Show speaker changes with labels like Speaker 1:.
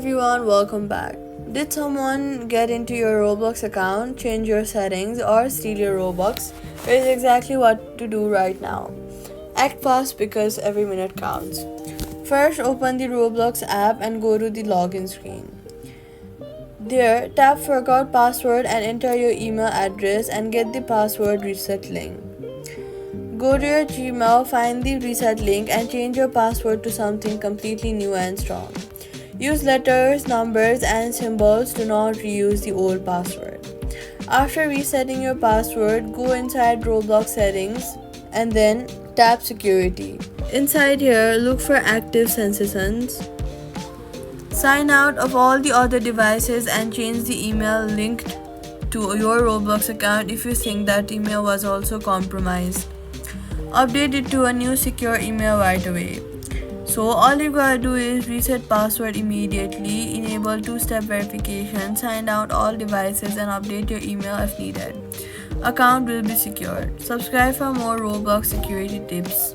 Speaker 1: everyone, welcome back. Did someone get into your Roblox account, change your settings, or steal your Robux? Here's exactly what to do right now. Act fast because every minute counts. First, open the Roblox app and go to the login screen. There, tap Forgot Password and enter your email address and get the password reset link. Go to your Gmail, find the reset link, and change your password to something completely new and strong. Use letters, numbers, and symbols. Do not reuse the old password. After resetting your password, go inside Roblox settings and then tap security. Inside here, look for active sessions. Sign out of all the other devices and change the email linked to your Roblox account if you think that email was also compromised. Update it to a new secure email right away. So all you gotta do is reset password immediately, enable two-step verification, sign out all devices and update your email if needed. Account will be secured. Subscribe for more Roblox security tips.